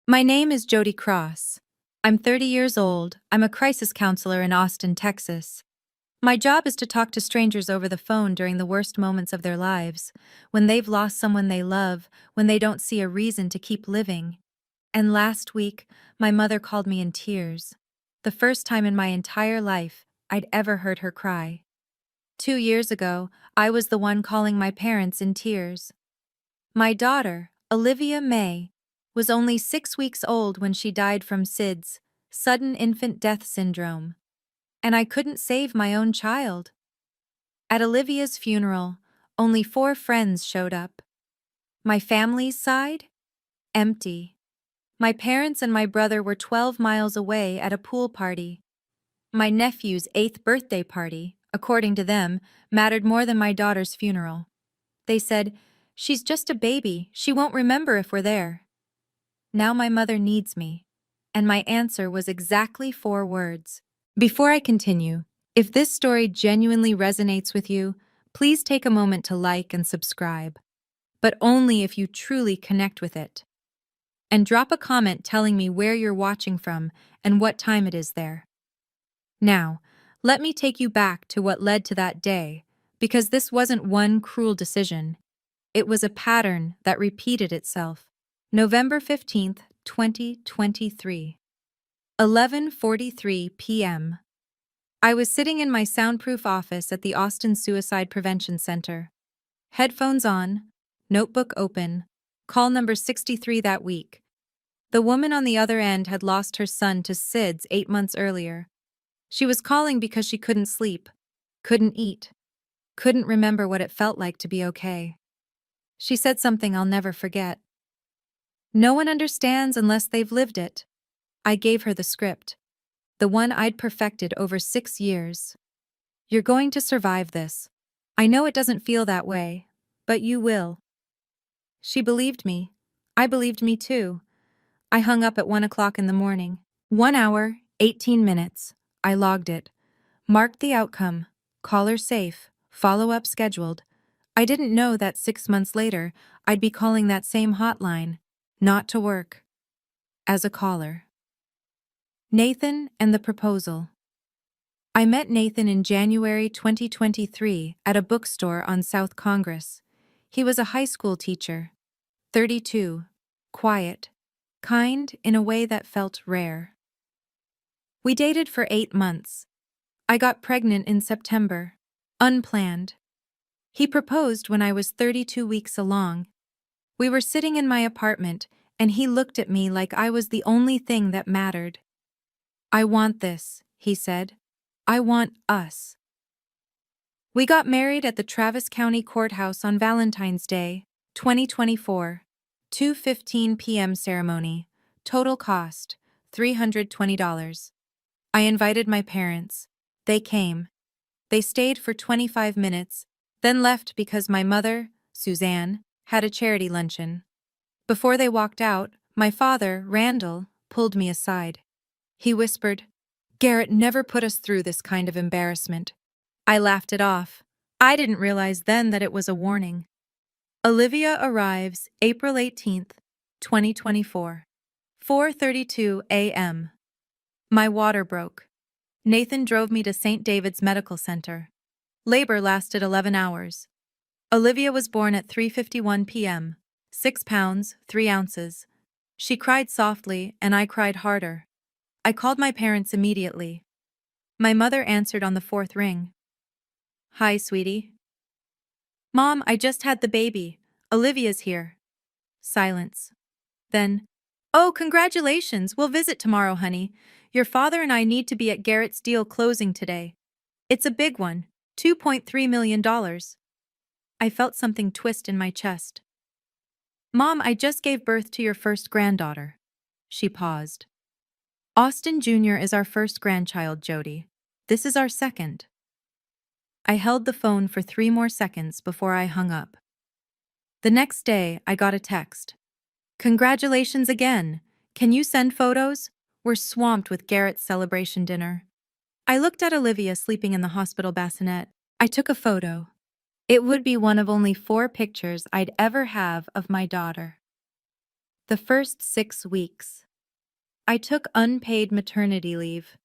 My name is Jody Cross. I'm 30 years old. I'm a crisis counselor in Austin, Texas. My job is to talk to strangers over the phone during the worst moments of their lives, when they've lost someone they love, when they don't see a reason to keep living. And last week, my mother called me in tears. The first time in my entire life I'd ever heard her cry. 2 years ago, I was the one calling my parents in tears. My daughter, Olivia May, was only 6 weeks old when she died from SIDS, sudden infant death syndrome. And I couldn't save my own child. At Olivia's funeral, only 4 friends showed up. My family's side? Empty. My parents and my brother were 12 miles away at a pool party. My nephew's 8th birthday party, according to them, mattered more than my daughter's funeral. They said, "She's just a baby, she won't remember if we're there." Now my mother needs me. And my answer was exactly 4 words. Before I continue, if this story genuinely resonates with you, please take a moment to like and subscribe. But only if you truly connect with it. And drop a comment telling me where you're watching from and what time it is there. Now, let me take you back to what led to that day, because this wasn't one cruel decision. It was a pattern that repeated itself. November 15th, 2023. 11:43 p.m. I was sitting in my soundproof office at the Austin Suicide Prevention Center. Headphones on, notebook open, call number 63 that week. The woman on the other end had lost her son to SIDS 8 months earlier. She was calling because she couldn't sleep, couldn't eat, couldn't remember what it felt like to be okay. She said something I'll never forget. "No one understands unless they've lived it." I gave her the script, the one I'd perfected over 6 years. "You're going to survive this. I know it doesn't feel that way, but you will." She believed me. I believed me too. I hung up at 1 o'clock in the morning. 1 hour, 18 minutes. I logged it. Marked the outcome. Caller safe. Follow-up scheduled. I didn't know that 6 months later, I'd be calling that same hotline. Not to work. As a caller. Nathan and the proposal. I met Nathan in January 2023 at a bookstore on South Congress. He was a high school teacher. 32. Quiet. Kind in a way that felt rare. We dated for 8 months. I got pregnant in September. Unplanned. He proposed when I was 32 weeks along. We were sitting in my apartment, and he looked at me like I was the only thing that mattered. "I want this," he said. "I want us." We got married at the Travis County Courthouse on Valentine's Day, 2024. 2:15 p.m. ceremony. Total cost, $320. I invited my parents. They came. They stayed for 25 minutes, then left because my mother, Suzanne, had a charity luncheon. Before they walked out, my father, Randall, pulled me aside. He whispered, "Garrett never put us through this kind of embarrassment." I laughed it off. I didn't realize then that it was a warning. Olivia arrives April 18th, 2024. 4:32 a.m. My water broke. Nathan drove me to St. David's Medical Center. Labor lasted 11 hours. Olivia was born at 3:51 p.m., 6 pounds, 3 ounces. She cried softly, and I cried harder. I called my parents immediately. My mother answered on the 4th ring. "Hi, sweetie." "Mom, I just had the baby. Olivia's here." Silence. Then, "Oh, congratulations. We'll visit tomorrow, honey. Your father and I need to be at Garrett's deal closing today. It's a big one, $2.3 million. I felt something twist in my chest. "Mom, I just gave birth to your first granddaughter." She paused. "Austin Jr. is our first grandchild, Jody. This is our second." I held the phone for 3 more seconds before I hung up. The next day, I got a text. "Congratulations again. Can you send photos? We're swamped with Garrett's celebration dinner." I looked at Olivia sleeping in the hospital bassinet. I took a photo. It would be one of only 4 pictures I'd ever have of my daughter. The first 6 weeks. I took unpaid maternity leave.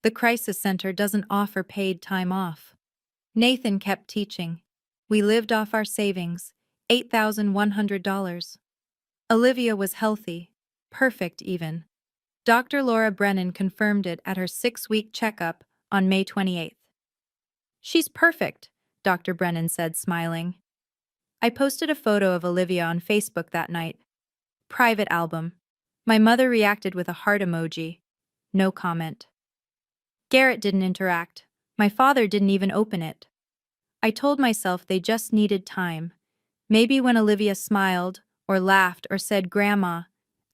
The crisis center doesn't offer paid time off. Nathan kept teaching. We lived off our savings, $8,100. Olivia was healthy, perfect even. Dr. Laura Brennan confirmed it at her 6-week checkup on May 28th. "She's perfect," Dr. Brennan said, smiling. I posted a photo of Olivia on Facebook that night. Private album. My mother reacted with a heart emoji. No comment. Garrett didn't interact. My father didn't even open it. I told myself they just needed time. Maybe when Olivia smiled, or laughed, or said "Grandma,"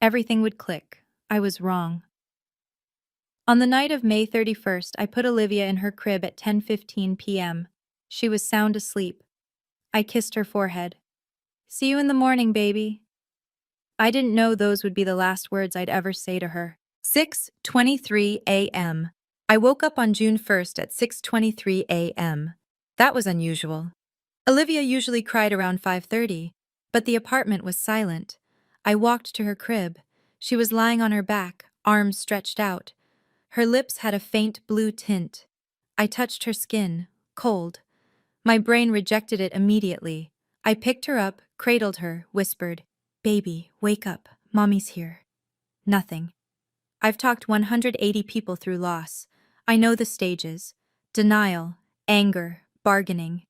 everything would click. I was wrong. On the night of May 31st, I put Olivia in her crib at 10:15 p.m. She was sound asleep. I kissed her forehead. "See you in the morning, baby." I didn't know those would be the last words I'd ever say to her. 6:23 a.m. I woke up on June 1st at 6:23 a.m. That was unusual. Olivia usually cried around 5:30, but the apartment was silent. I walked to her crib. She was lying on her back, arms stretched out. Her lips had a faint blue tint. I touched her skin, cold. My brain rejected it immediately. I picked her up, cradled her, whispered, "Baby, wake up, Mommy's here." Nothing. I've talked 180 people through loss. I know the stages: denial, anger, bargaining.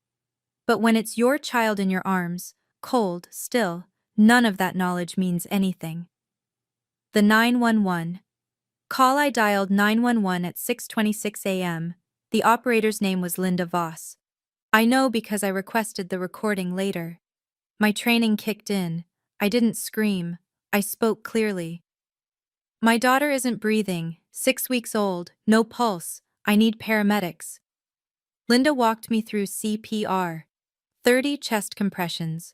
But when it's your child in your arms, cold, still, none of that knowledge means anything. The 911 call. I dialed 911 at 6:26 a.m. The operator's name was Linda Voss. I know because I requested the recording later. My training kicked in. I didn't scream. I spoke clearly. "My daughter isn't breathing, 6 weeks old, no pulse. I need paramedics." Linda walked me through CPR. 30 chest compressions.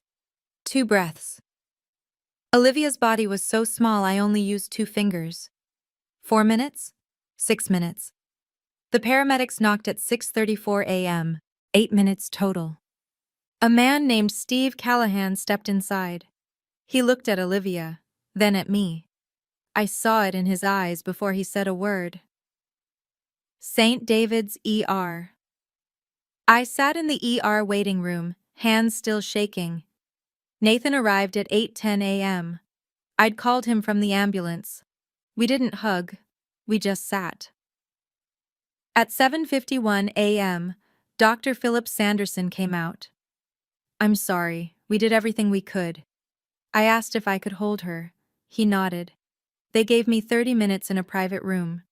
2 breaths. Olivia's body was so small I only used 2 fingers. 4 minutes? 6 minutes. The paramedics knocked at 6:34 a.m. 8 minutes total. A man named Steve Callahan stepped inside. He looked at Olivia, then at me. I saw it in his eyes before he said a word. St. David's ER. I sat in the ER waiting room, hands still shaking. Nathan arrived at 8:10 a.m. I'd called him from the ambulance. We didn't hug, we just sat. At 7:51 a.m., Dr. Philip Sanderson came out. "I'm sorry, we did everything we could." I asked if I could hold her. He nodded. They gave me 30 minutes in a private room.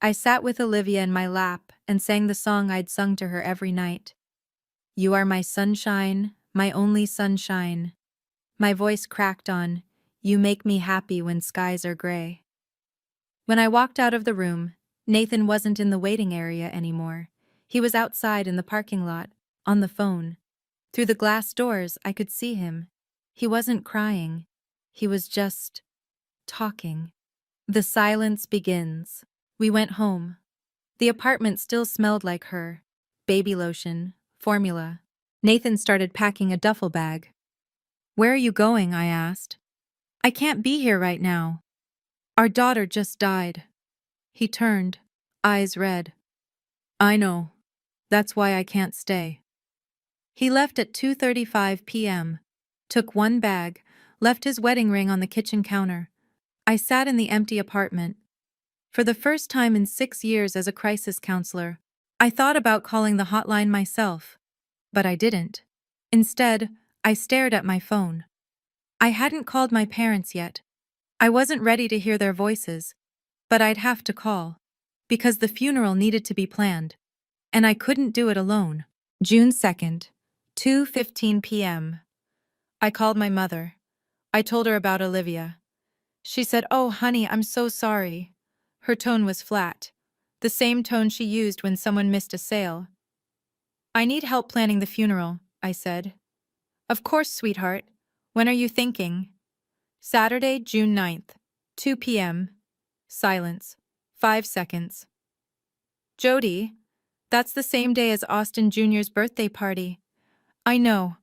I sat with Olivia in my lap and sang the song I'd sung to her every night. "You are my sunshine, my only sunshine." My voice cracked on, "You make me happy when skies are gray." When I walked out of the room, Nathan wasn't in the waiting area anymore. He was outside in the parking lot, on the phone. Through the glass doors, I could see him. He wasn't crying. He was just talking. The silence begins. We went home. The apartment still smelled like her. Baby lotion, formula. Nathan started packing a duffel bag. "Where are you going?" I asked. "I can't be here right now. Our daughter just died." He turned, eyes red. "I know. That's why I can't stay." He left at 2:35 p.m., took one bag, left his wedding ring on the kitchen counter. I sat in the empty apartment. For the first time in 6 years as a crisis counselor, I thought about calling the hotline myself. But I didn't. Instead, I stared at my phone. I hadn't called my parents yet. I wasn't ready to hear their voices, but I'd have to call, because the funeral needed to be planned, and I couldn't do it alone. June 2nd, 2:15 p.m. I called my mother. I told her about Olivia. She said, "Oh, honey, I'm so sorry." Her tone was flat, the same tone she used when someone missed a sale. "I need help planning the funeral," I said. "Of course, sweetheart. When are you thinking?" "Saturday, June 9th, 2 p.m. Silence. 5 seconds. "Jody, that's the same day as Austin Jr.'s birthday party." "I know,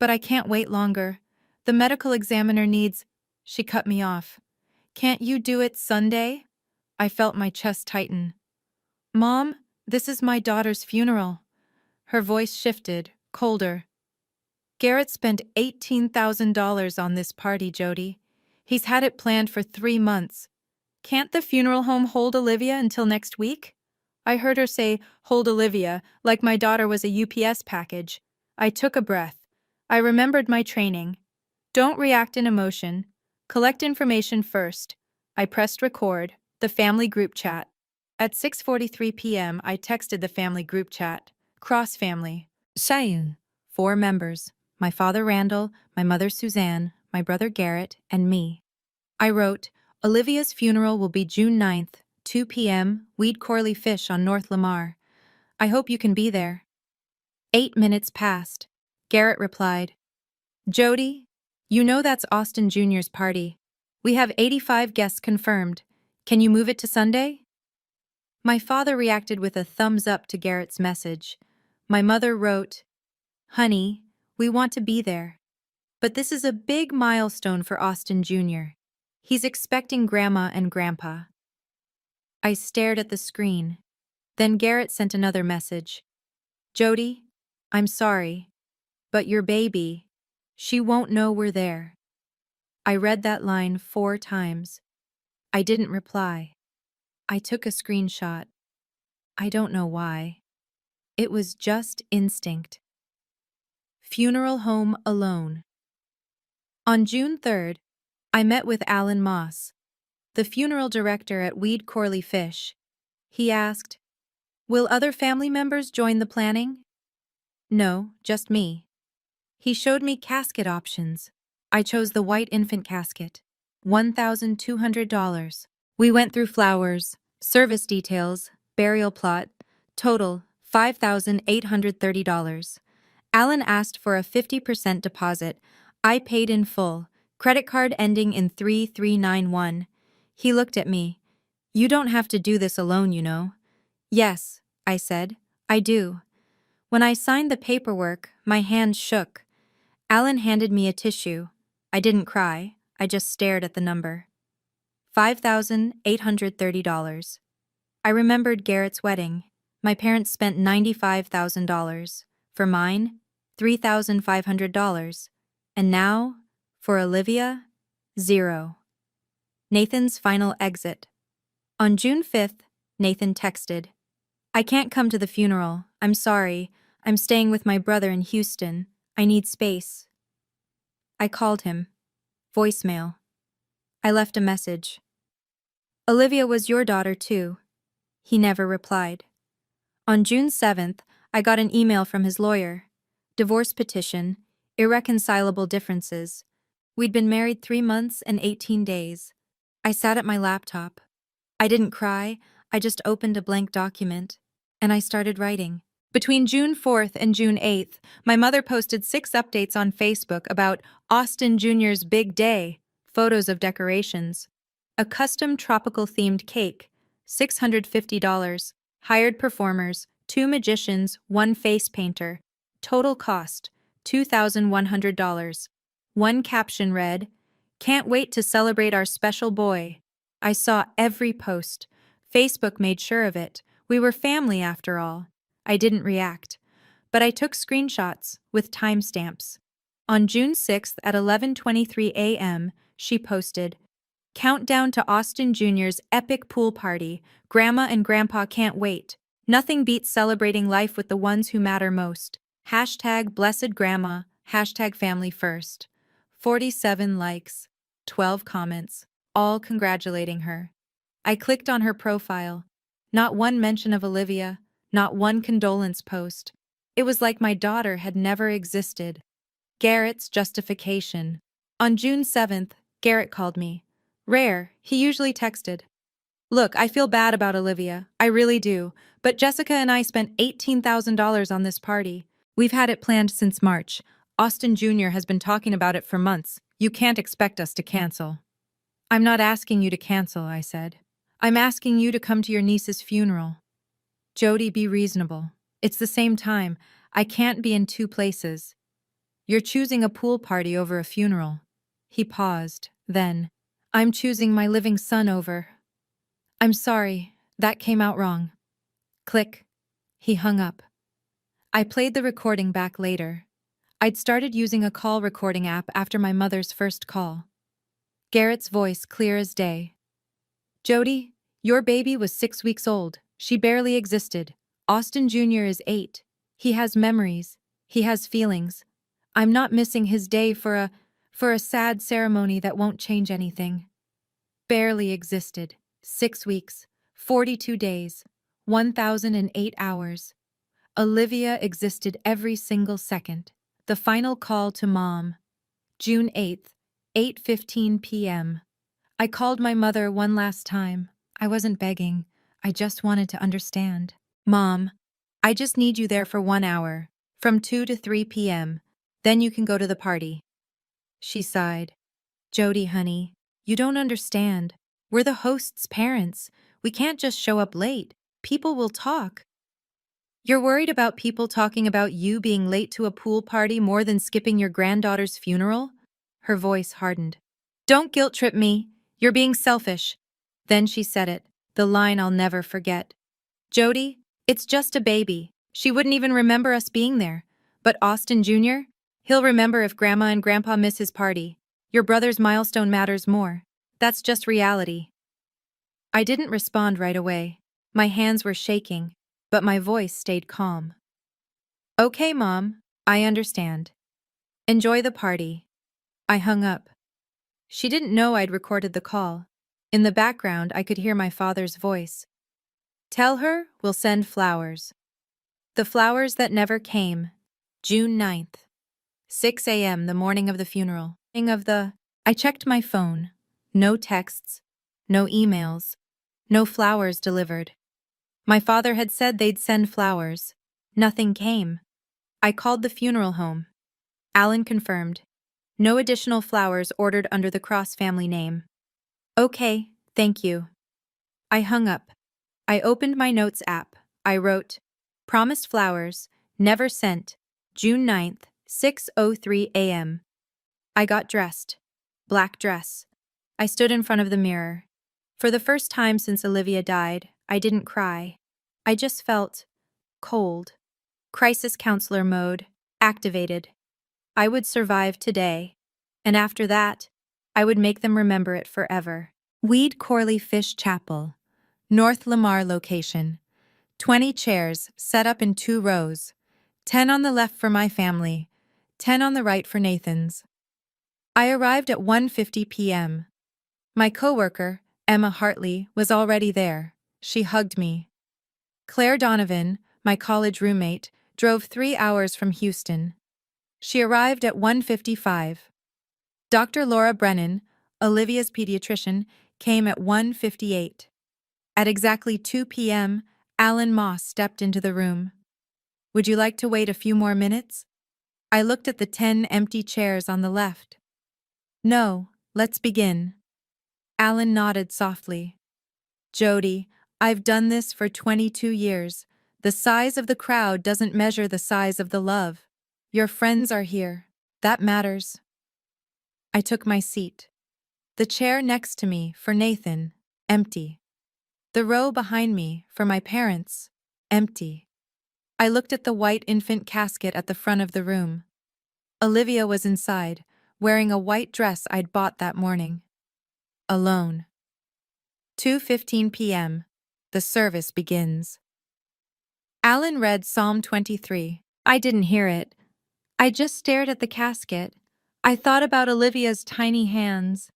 but I can't wait longer. The medical examiner needs..." She cut me off. Can't you do it Sunday? I felt my chest tighten. Mom, this is my daughter's funeral. Her voice shifted, colder. Garrett spent $18,000 on this party, Jody. He's had it planned for 3 months. Can't the funeral home hold Olivia until next week? I heard her say, hold Olivia, like my daughter was a UPS package. I took a breath. I remembered my training. Don't react in emotion. Collect information first. I pressed record, the family group chat. At 6:43 p.m., I texted the family group chat. Cross family. Cheyenne. 4 members. My father Randall, my mother Suzanne, my brother Garrett, and me. I wrote, Olivia's funeral will be June 9th, 2 p.m., Weed Corley Fish on North Lamar. I hope you can be there. 8 minutes passed. Garrett replied, Jody, you know that's Austin Jr.'s party. We have 85 guests confirmed. Can you move it to Sunday? My father reacted with a thumbs up to Garrett's message. My mother wrote, Honey, we want to be there. But this is a big milestone for Austin Jr. He's expecting Grandma and Grandpa. I stared at the screen. Then Garrett sent another message. Jody, I'm sorry, but your baby, she won't know we're there. I read that line 4 times. I didn't reply. I took a screenshot. I don't know why. It was just instinct. Funeral home alone. On June 3rd, I met with Alan Moss, the funeral director at Weed Corley Fish. He asked, Will other family members join the planning? No, just me. He showed me casket options. I chose the white infant casket, $1,200. We went through flowers, service details, burial plot, total $5,830. Alan asked for a 50% deposit. I paid in full, credit card ending in 3391. He looked at me. You don't have to do this alone, you know. Yes, I said, I do. When I signed the paperwork, my hands shook. Alan handed me a tissue. I didn't cry, I just stared at the number. $5,830. I remembered Garrett's wedding. My parents spent $95,000. For mine, $3,500. And now, for Olivia, 0. Nathan's final exit. On June 5th, Nathan texted, I can't come to the funeral. I'm sorry. I'm staying with my brother in Houston. I need space. I called him. Voicemail. I left a message. Olivia was your daughter too. He never replied. On June 7th, I got an email from his lawyer. Divorce petition, irreconcilable differences. We'd been married 3 months and 18 days. I sat at my laptop. I didn't cry, I just opened a blank document. And I started writing. Between June 4th and June 8th, my mother posted 6 updates on Facebook about Austin Jr.'s big day, photos of decorations. A custom tropical-themed cake, $650. Hired performers, 2 magicians, 1 face painter. Total cost, $2,100. One caption read, Can't wait to celebrate our special boy. I saw every post. Facebook made sure of it. We were family after all. I didn't react. But I took screenshots with timestamps. On June 6th at 11:23 a.m., she posted, Countdown to Austin Jr.'s epic pool party. Grandma and Grandpa can't wait. Nothing beats celebrating life with the ones who matter most. Hashtag Blessed Grandma. Hashtag Family First. 47 likes. 12 comments. All congratulating her. I clicked on her profile. Not one mention of Olivia. Not one condolence post. It was like my daughter had never existed. Garrett's justification. On June 7th, Garrett called me. Rare, he usually texted. Look, I feel bad about Olivia, I really do, but Jessica and I spent $18,000 on this party. We've had it planned since March. Austin Jr. has been talking about it for months. You can't expect us to cancel. I'm not asking you to cancel, I said. I'm asking you to come to your niece's funeral. Jody, be reasonable. It's the same time. I can't be in 2 places. You're choosing a pool party over a funeral. He paused. Then, I'm choosing my living son over. I'm sorry, that came out wrong. Click. He hung up. I played the recording back later. I'd started using a call recording app after my mother's first call. Garrett's voice clear as day. Jody, your baby was 6 weeks old. She barely existed. Austin Jr. is 8. He has memories. He has feelings. I'm not missing his day for a sad ceremony that won't change anything. Barely existed. 6 weeks, 42 days, 1,008 hours. Olivia existed every single second. The final call to Mom. June 8th, 8:15 p.m. I called my mother one last time. I wasn't begging. I just wanted to understand. Mom, I just need you there for 1 hour, from 2 to 3 p.m. Then you can go to the party. She sighed. Jody, honey, you don't understand. We're the host's parents. We can't just show up late. People will talk. You're worried about people talking about you being late to a pool party more than skipping your granddaughter's funeral? Her voice hardened. Don't guilt-trip me. You're being selfish. Then she said it, the line I'll never forget. Jody, it's just a baby. She wouldn't even remember us being there. But Austin Jr.? He'll remember if Grandma and Grandpa miss his party. Your brother's milestone matters more. That's just reality. I didn't respond right away. My hands were shaking, but my voice stayed calm. Okay, Mom, I understand. Enjoy the party. I hung up. She didn't know I'd recorded the call. In the background, I could hear my father's voice. Tell her we'll send flowers. The flowers that never came. June 9th. 6 a.m. the morning of the funeral. I checked my phone. No texts. No emails. No flowers delivered. My father had said they'd send flowers. Nothing came. I called the funeral home. Alan confirmed. No additional flowers ordered under the Cross family name. Okay, thank you. I hung up. I opened my notes app. I wrote, Promised flowers, never sent, June 9th, 6:03 a.m. I got dressed. Black dress. I stood in front of the mirror. For the first time since Olivia died, I didn't cry. I just felt cold. Crisis counselor mode activated. I would survive today. And after that, I would make them remember it forever. Weed Corley Fish Chapel. North Lamar location. 20 chairs set up in 2 rows. 10 on the left for my family. 10 on the right for Nathan's. I arrived at 1:50 p.m. My coworker, Emma Hartley, was already there. She hugged me. Claire Donovan, my college roommate, drove 3 hours from Houston. She arrived at 1:55. Dr. Laura Brennan, Olivia's pediatrician, came at 1:58. At exactly 2 p.m., Alan Moss stepped into the room. Would you like to wait a few more minutes? I looked at the 10 empty chairs on the left. No, let's begin. Alan nodded softly. Jody, I've done this for 22 years. The size of the crowd doesn't measure the size of the love. Your friends are here. That matters. I took my seat. The chair next to me, for Nathan, empty. The row behind me, for my parents, empty. I looked at the white infant casket at the front of the room. Olivia was inside, wearing a white dress I'd bought that morning. Alone. 2:15 p.m. The service begins. Alan read Psalm 23. I didn't hear it. I just stared at the casket. I thought about Olivia's tiny hands.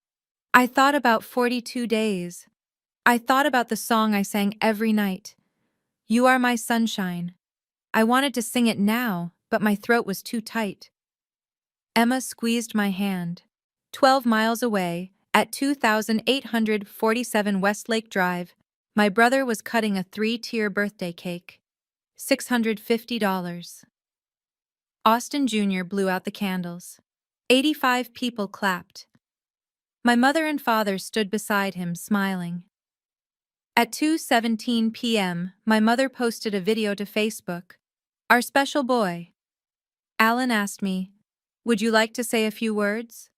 I thought about 42 days. I thought about the song I sang every night. You are my sunshine. I wanted to sing it now, but my throat was too tight. Emma squeezed my hand. 12 miles away, at 2847 Westlake Drive, my brother was cutting a 3-tier birthday cake. $650. Austin Jr. blew out the candles. 85 people clapped. My mother and father stood beside him, smiling. At 2:17 p.m., my mother posted a video to Facebook. Our special boy. Alan asked me, would you like to say a few words?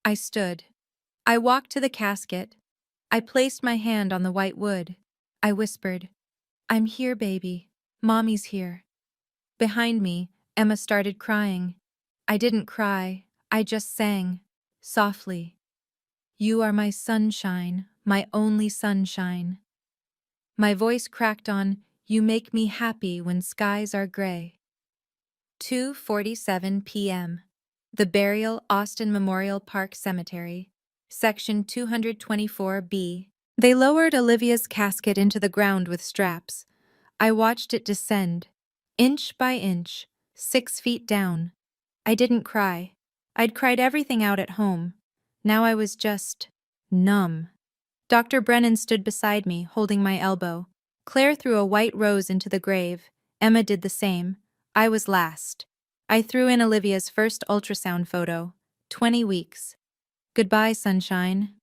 I stood. I walked to the casket. I placed my hand on the white wood. I whispered, "I'm here, baby. Mommy's here." Behind me, Emma started crying. I didn't cry, I just sang, softly. "You are my sunshine, my only sunshine." My voice cracked on, "You make me happy when skies are gray." 2:47 p.m. The Burial, Austin Memorial Park Cemetery, Section 224B. They lowered Olivia's casket into the ground with straps. I watched it descend, inch by inch, 6 feet down. I didn't cry. I'd cried everything out at home. Now I was just numb. Dr. Brennan stood beside me, holding my elbow. Claire threw a white rose into the grave. Emma did the same. I was last. I threw in Olivia's first ultrasound photo. 20 weeks. Goodbye, sunshine.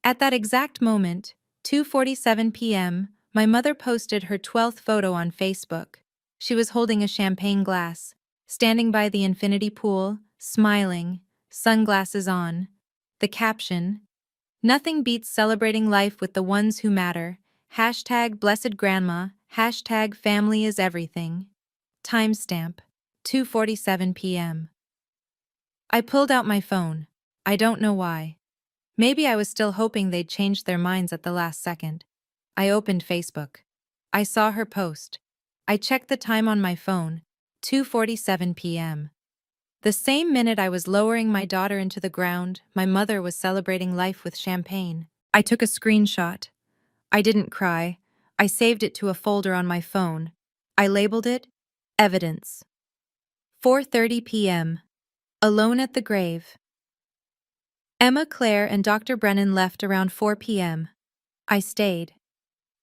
At that exact moment, 2:47 p.m., my mother posted her 12th photo on Facebook. She was holding a champagne glass, standing by the infinity pool, smiling, sunglasses on. The caption, "Nothing beats celebrating life with the ones who matter. Hashtag blessed grandma. Hashtag family is everything." Timestamp, 2:47 p.m. I pulled out my phone. I don't know why. Maybe I was still hoping they'd change their minds at the last second. I opened Facebook. I saw her post. I checked the time on my phone, 2:47 p.m. The same minute I was lowering my daughter into the ground, my mother was celebrating life with champagne. I took a screenshot. I didn't cry. I saved it to a folder on my phone. I labeled it Evidence. 4:30 p.m. Alone at the grave. Emma, Claire, and Dr. Brennan left around 4 p.m. I stayed.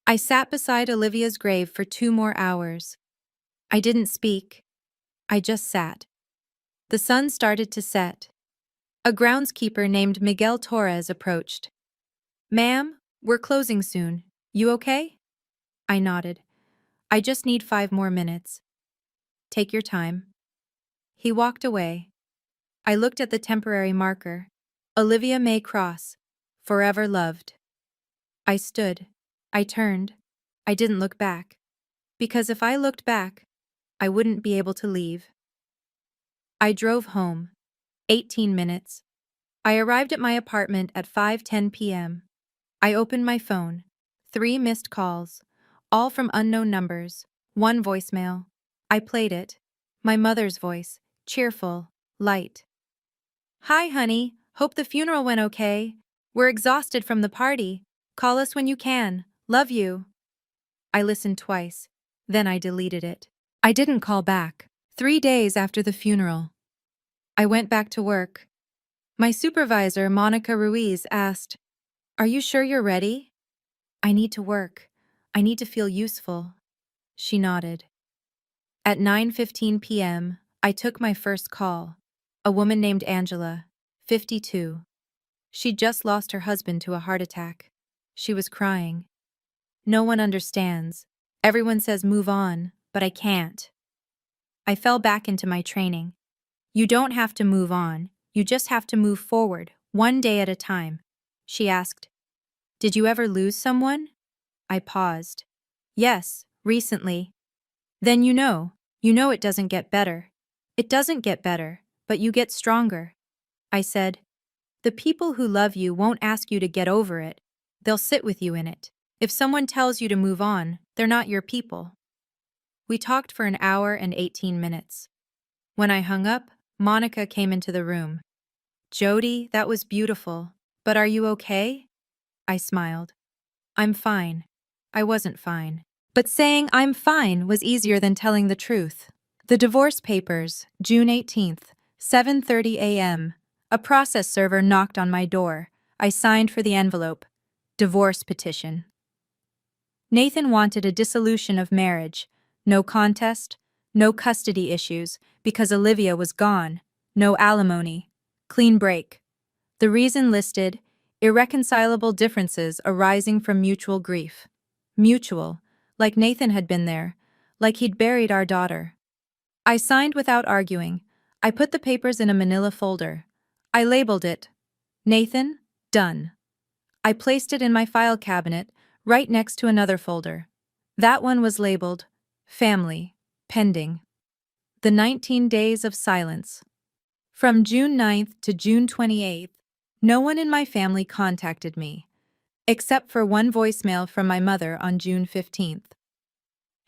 I sat beside Olivia's grave for 2 more hours. I didn't speak. I just sat. The sun started to set. A groundskeeper named Miguel Torres approached. "Ma'am, we're closing soon. You okay?" I nodded. "I just need 5 more minutes." "Take your time." He walked away. I looked at the temporary marker. Olivia May Cross. Forever loved. I stood. I turned. I didn't look back. Because if I looked back, I wouldn't be able to leave. I drove home. 18 minutes. I arrived at my apartment at 5:10 p.m. I opened my phone. 3 missed calls, all from unknown numbers. 1 voicemail. I played it. My mother's voice, cheerful, light. "Hi, honey. Hope the funeral went okay. We're exhausted from the party. Call us when you can. Love you." I listened twice. Then I deleted it. I didn't call back. 3 days after the funeral, I went back to work. My supervisor, Monica Ruiz, asked, "Are you sure you're ready?" "I need to work. I need to feel useful." She nodded. At 9:15 p.m., I took my first call. A woman named Angela, 52. She'd just lost her husband to a heart attack. She was crying. "No one understands. Everyone says move on, but I can't." I fell back into my training. You don't have to move on, you just have to move forward, one day at a time. She asked, "Did you ever lose someone?" I paused. "Yes, recently." "Then you know it doesn't get better." "It doesn't get better, but you get stronger." I said, "The people who love you won't ask you to get over it. They'll sit with you in it. If someone tells you to move on, they're not your people." We talked for an hour and 18 minutes. When I hung up, Monica came into the room. "Jody, that was beautiful. But are you okay?" I smiled. "I'm fine." I wasn't fine. But saying I'm fine was easier than telling the truth. The divorce papers, June 18th, 7:30 a.m. A process server knocked on my door. I signed for the envelope. Divorce petition. Nathan wanted a dissolution of marriage. No contest, no custody issues, because Olivia was gone. No alimony. Clean break. The reason listed, irreconcilable differences arising from mutual grief. Mutual, like Nathan had been there, like he'd buried our daughter. I signed without arguing. I put the papers in a manila folder. I labeled it, Nathan, Done. I placed it in my file cabinet, right next to another folder. That one was labeled Family, Pending. The 19 Days of Silence. From June 9th to June 28th, no one in my family contacted me, except for one voicemail from my mother on June 15th.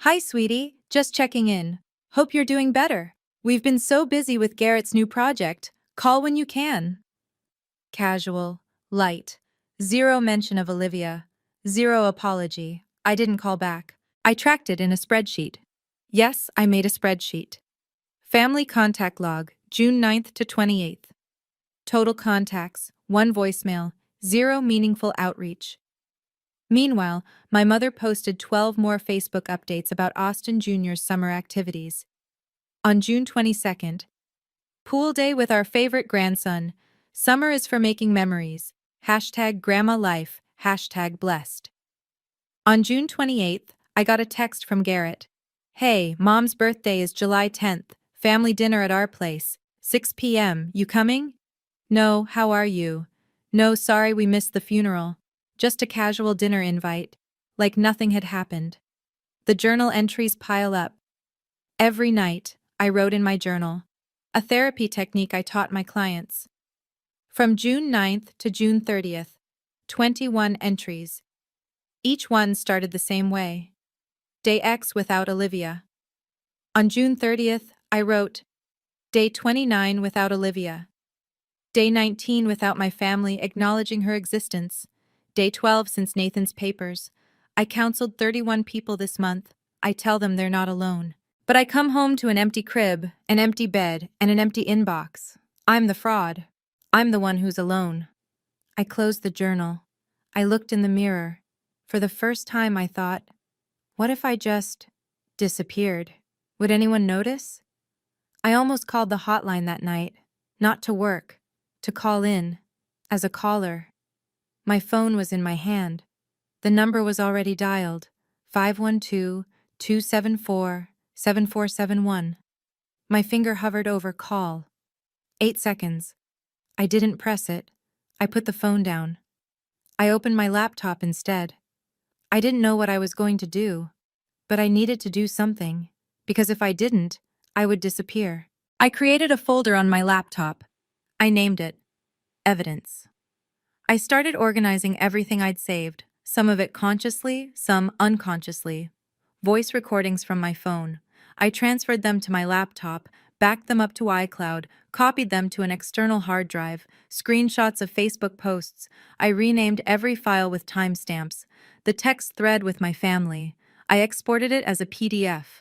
Hi, sweetie, just checking in. Hope you're doing better. We've been so busy with Garrett's new project. Call when you can. Casual, light, zero mention of Olivia, zero apology. I didn't call back. I tracked it in a spreadsheet. Yes, I made a spreadsheet. Family contact log, June 9th to 28th. Total contacts, 1 voicemail, 0 meaningful outreach. Meanwhile, my mother posted 12 more Facebook updates about Austin Jr.'s summer activities. On June 22nd, pool day with our favorite grandson. Summer is for making memories. Hashtag grandma life, hashtag blessed. On June 28th, I got a text from Garrett. Hey, Mom's birthday is July 10th. Family dinner at our place. 6 p.m. You coming? No, how are you? No, sorry we missed the funeral. Just a casual dinner invite. Like nothing had happened. The journal entries pile up. Every night, I wrote in my journal. A therapy technique I taught my clients. From June 9th to June 30th, 21 entries. Each one started the same way. Day X without Olivia. On June 30th, I wrote, Day 29 without Olivia. Day 19 without my family acknowledging her existence. Day 12 since Nathan's papers. I counseled 31 people this month. I tell them they're not alone. But I come home to an empty crib, an empty bed, and an empty inbox. I'm the fraud. I'm the one who's alone. I closed the journal. I looked in the mirror. For the first time I thought, what if I just disappeared? Would anyone notice? I almost called the hotline that night, not to work, to call in, as a caller. My phone was in my hand. The number was already dialed, 512-274-7471. My finger hovered over call. 8 seconds. I didn't press it. I put the phone down. I opened my laptop instead. I didn't know what I was going to do, but I needed to do something, because if I didn't, I would disappear. I created a folder on my laptop. I named it Evidence. I started organizing everything I'd saved, some of it consciously, some unconsciously. Voice recordings from my phone. I transferred them to my laptop, backed them up to iCloud, copied them to an external hard drive, screenshots of Facebook posts. I renamed every file with timestamps. The text thread with my family. I exported it as a PDF.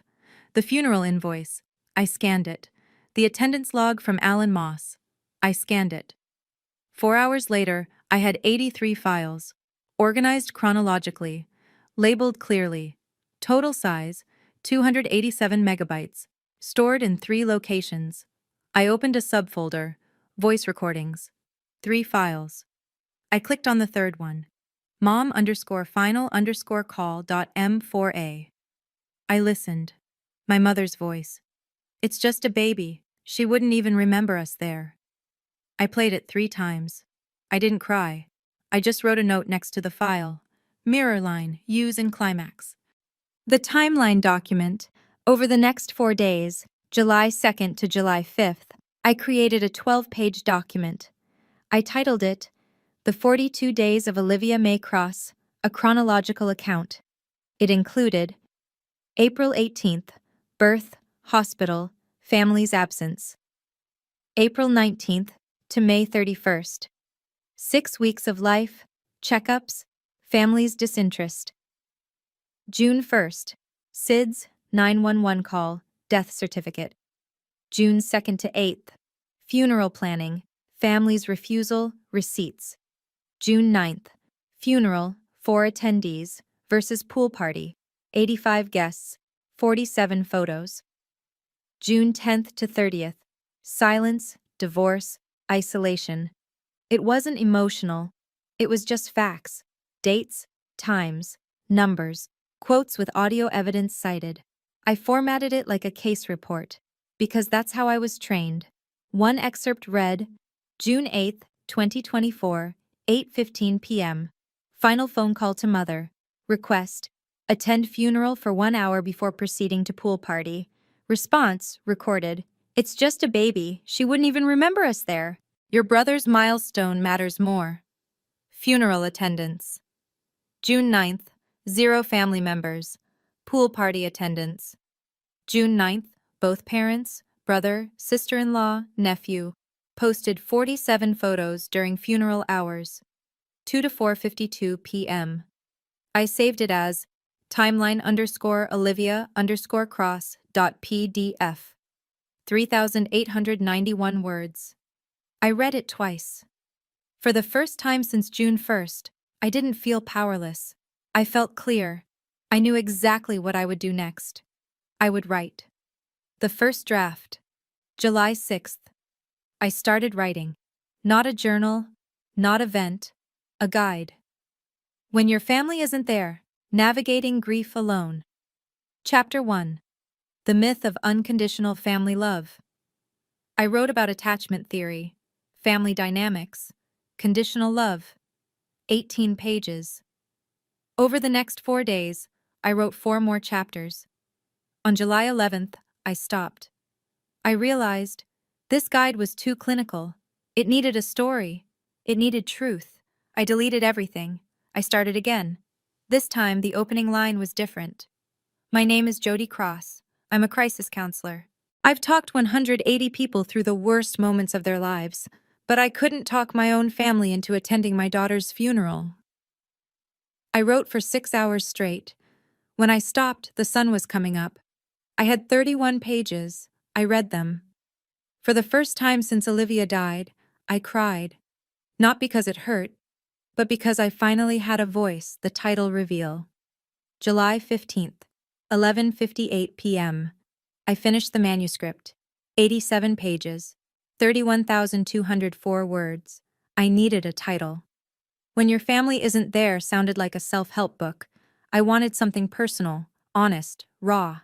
The funeral invoice. I scanned it. The attendance log from Alan Moss. I scanned it. 4 hours later, I had 83 files, organized chronologically, labeled clearly. Total size, 287 megabytes, stored in 3 locations. I opened a subfolder, voice recordings. 3 files. I clicked on the third one, mom_final_call.m4a. I listened. My mother's voice. It's just a baby. She wouldn't even remember us there. I played it 3 times. I didn't cry. I just wrote a note next to the file. Mirror line, use in climax. The timeline document. Over the next 4 days, July 2nd to July 5th, I created a 12-page document. I titled it, The 42 Days of Olivia May Cross, a Chronological Account. It included April 18th, birth, hospital, family's absence. April 19th to May 31st. 6 weeks of life, checkups, family's disinterest. June 1st, SIDS, 911 call, death certificate. June 2nd to 8th, funeral planning, family's refusal, receipts. June 9th, funeral, 4 attendees, versus pool party, 85 guests, 47 photos. June 10th to 30th, silence, divorce, isolation. It wasn't emotional. It was just facts, dates, times, numbers, quotes with audio evidence cited. I formatted it like a case report, because that's how I was trained. One excerpt read, June 8th, 2024, 8:15 p.m. Final phone call to mother. Request: attend funeral for 1 hour before proceeding to pool party. Response: recorded. It's just a baby, she wouldn't even remember us there. Your brother's milestone matters more. Funeral attendance. June 9th, 0 family members. Pool party attendance. June 9th, both parents, brother, sister-in-law, nephew, posted 47 photos during funeral hours. 2 to 4:52 p.m. I saved it as timeline_Olivia_cross.pdf. 3,891 words. I read it twice. For the first time since June 1st, I didn't feel powerless. I felt clear. I knew exactly what I would do next. I would write. The first draft. July 6th. I started writing. Not a journal, not a vent, a guide. When your family isn't there, navigating grief alone. Chapter 1. The myth of unconditional family love. I wrote about attachment theory, family dynamics, conditional love. 18 pages. Over the next 4 days, I wrote 4 more chapters. On July 11th, I stopped. I realized this guide was too clinical. It needed a story. It needed truth. I deleted everything. I started again. This time, the opening line was different. My name is Jody Cross. I'm a crisis counselor. I've talked 180 people through the worst moments of their lives, but I couldn't talk my own family into attending my daughter's funeral. I wrote for 6 hours straight. When I stopped, the sun was coming up. I had 31 pages. I read them. For the first time since Olivia died, I cried. Not because it hurt, but because I finally had a voice, the title reveal. July 15th, 11:58 p.m. I finished the manuscript. 87 pages. 31,204 words. I needed a title. When Your Family Isn't There sounded like a self-help book. I wanted something personal, honest, raw.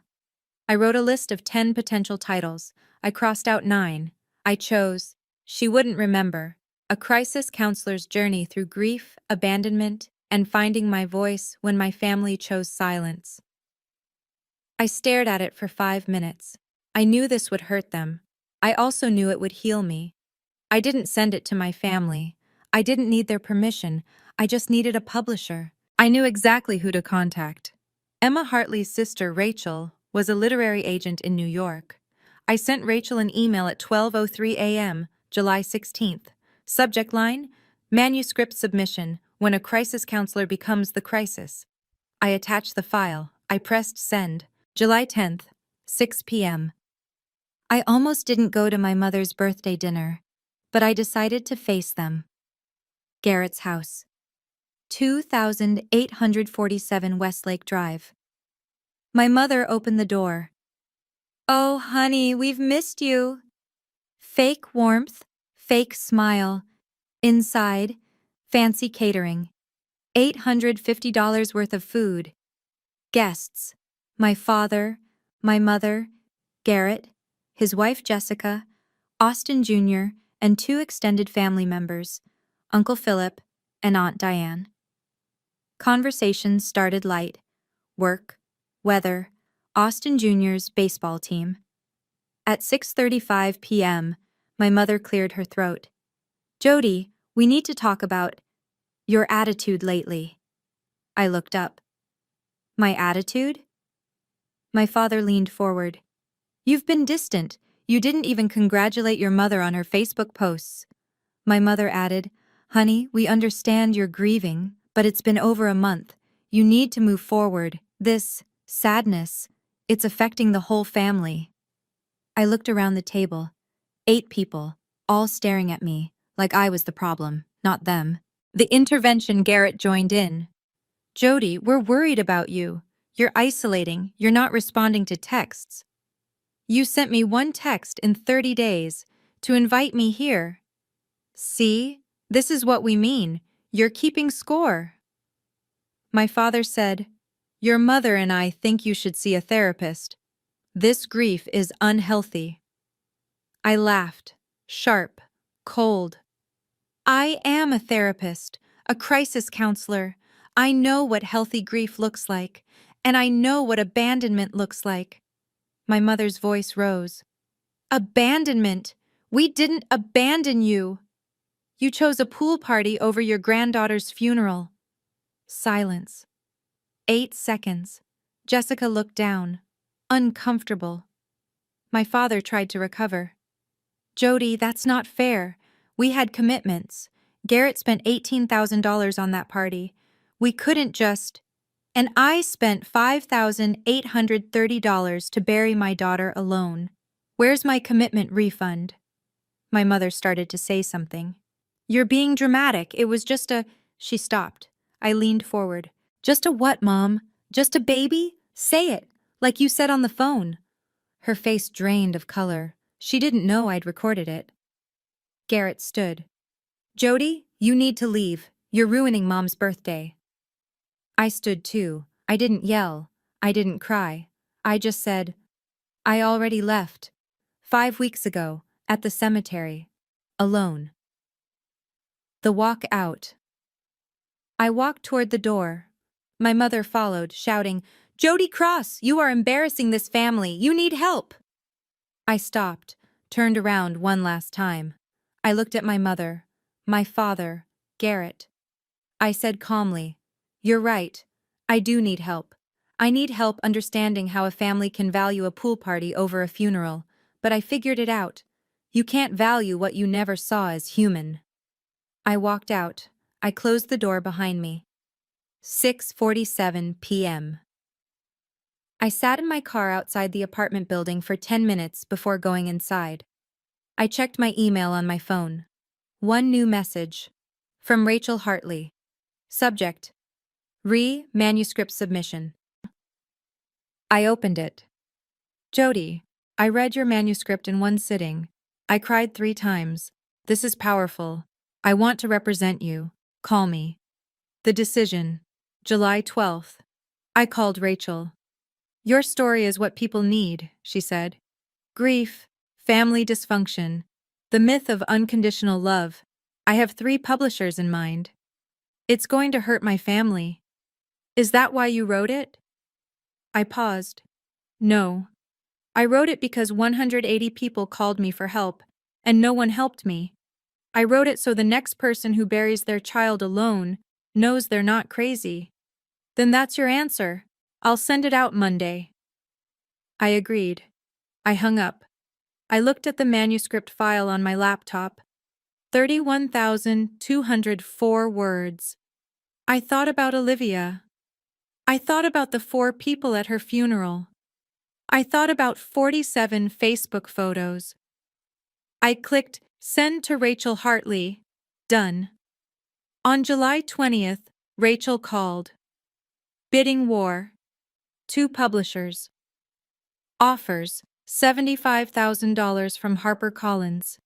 I wrote a list of 10 potential titles. I crossed out 9. I chose She Wouldn't Remember, a crisis counselor's journey through grief, abandonment, and finding my voice when my family chose silence. I stared at it for 5 minutes. I knew this would hurt them. I also knew it would heal me. I didn't send it to my family. I didn't need their permission. I just needed a publisher. I knew exactly who to contact. Emma Hartley's sister, Rachel, was a literary agent in New York. I sent Rachel an email at 12:03 a.m., July 16th. Subject line: Manuscript submission, when a crisis counselor becomes the crisis. I attached the file. I pressed send. July 10th, 6 p.m. I almost didn't go to my mother's birthday dinner, but I decided to face them. Garrett's house. 2847 Westlake Drive. My mother opened the door. "Oh, honey, we've missed you." Fake warmth, fake smile. Inside, fancy catering. $850 worth of food. Guests: my father, my mother, Garrett, his wife Jessica, Austin Jr., and 2 extended family members, Uncle Philip and Aunt Diane. Conversations started light. Work, weather, Austin Jr.'s baseball team. At 6:35 p.m., my mother cleared her throat. "Jody, we need to talk about your attitude lately." I looked up. My attitude? My father leaned forward. "You've been distant. You didn't even congratulate your mother on her Facebook posts." My mother added, "Honey, we understand you're grieving, but it's been over a month. You need to move forward. This sadness, it's affecting the whole family." I looked around the table. 8 people, all staring at me, like I was the problem, not them. The intervention Garrett joined in. "Jody, we're worried about you. You're isolating, you're not responding to texts. You sent me 1 text in 30 days to invite me here. See, this is what we mean. You're keeping score." My father said, "Your mother and I think you should see a therapist. This grief is unhealthy." I laughed, sharp, cold. "I am a therapist. a crisis counselor. I know what healthy grief looks like, and I know what abandonment looks like. My mother's voice rose. Abandonment! We didn't abandon you! You chose a pool party over your granddaughter's funeral. Silence. 8 seconds. Jessica looked down, uncomfortable. My father tried to recover. Jody, that's not fair. We had commitments. Garrett spent $18,000 on that party. We couldn't just... And I spent $5,830 to bury my daughter alone. Where's my commitment refund? My mother started to say something. You're being dramatic. It was just a... She stopped. I leaned forward. Just a what, Mom? Just a baby? Say it, like you said on the phone. Her face drained of color. She didn't know I'd recorded it. Garrett stood. Jody, you need to leave. You're ruining Mom's birthday. I stood too. I didn't yell. I didn't cry. I just said, I already left. 5 weeks ago, at the cemetery. Alone. The walk out. I walked toward the door. My mother followed, shouting, Jody Cross, you are embarrassing this family. You need help. I stopped, turned around one last time. I looked at my mother, my father, Garrett. I said calmly, You're right. I do need help. I need help understanding how a family can value a pool party over a funeral, but I figured it out. You can't value what you never saw as human. I walked out. I closed the door behind me. 6:47 p.m. I sat in my car outside the apartment building for 10 minutes before going inside. I checked my email on my phone. One new message. From Rachel Hartley. Subject. Manuscript submission. I opened it. Jody, I read your manuscript in one sitting. I cried 3 times. This is powerful. I want to represent you. Call me. The decision. July 12th. I called Rachel. Your story is what people need, she said. Grief, family dysfunction, the myth of unconditional love. I have 3 publishers in mind. It's going to hurt my family. Is that why you wrote it? I paused. No. I wrote it because 180 people called me for help, and no one helped me. I wrote it so the next person who buries their child alone knows they're not crazy. Then that's your answer. I'll send it out Monday. I agreed. I hung up. I looked at the manuscript file on my laptop. 31,204 words. I thought about Olivia. I thought about the 4 people at her funeral. I thought about 47 Facebook photos. I clicked Send to Rachel Hartley. Done. On July 20th, Rachel called. Bidding war. 2 publishers. Offers, $75,000 from HarperCollins.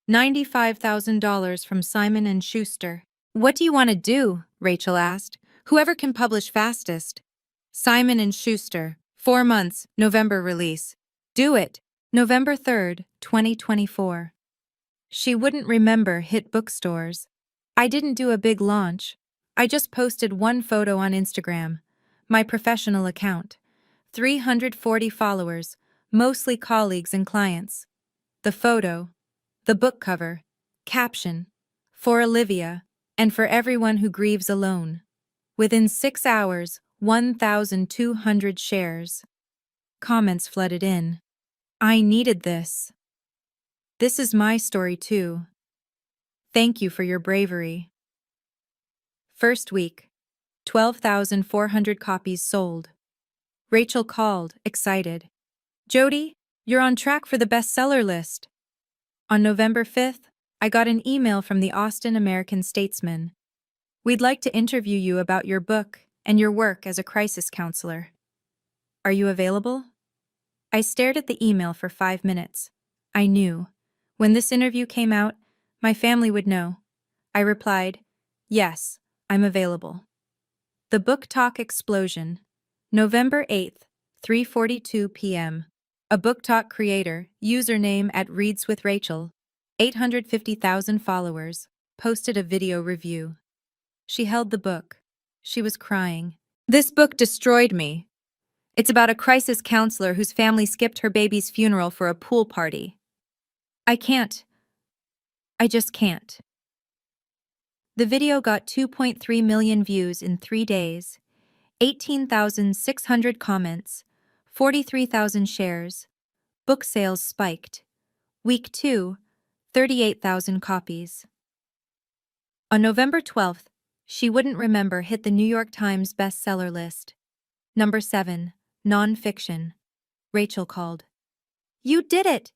$95,000 from Simon & Schuster. What do you want to do? Rachel asked. Whoever can publish fastest. Simon & Schuster. 4 months, November release. Do it. November 3rd, 2024. She wouldn't remember hit bookstores. I didn't do a big launch. I just posted 1 photo on Instagram. My professional account. 340 followers, mostly colleagues and clients. The photo. The book cover. Caption. For Olivia, and for everyone who grieves alone. Within 6 hours, 1,200 shares. Comments flooded in. I needed this. This is my story too. Thank you for your bravery. First week. 12,400 copies sold. Rachel called, excited. Jody, you're on track for the bestseller list. On November 5th, I got an email from the Austin American-Statesman. We'd like to interview you about your book and your work as a crisis counselor. Are you available? I stared at the email for 5 minutes. I knew. When this interview came out, my family would know. I replied, Yes, I'm available. The Book Talk Explosion. November 8th, 3:42 p.m. A Book Talk creator, username @ReadsWithRachel, 850,000 followers, posted a video review. She held the book. She was crying. This book destroyed me. It's about a crisis counselor whose family skipped her baby's funeral for a pool party. I can't. I just can't. The video got 2.3 million views in 3 days, 18,600 comments, 43,000 shares. Book sales spiked. Week 2, 38,000 copies. On November 12th, She Wouldn't Remember hit the New York Times bestseller list. Number 7, Nonfiction. Rachel called. You did it!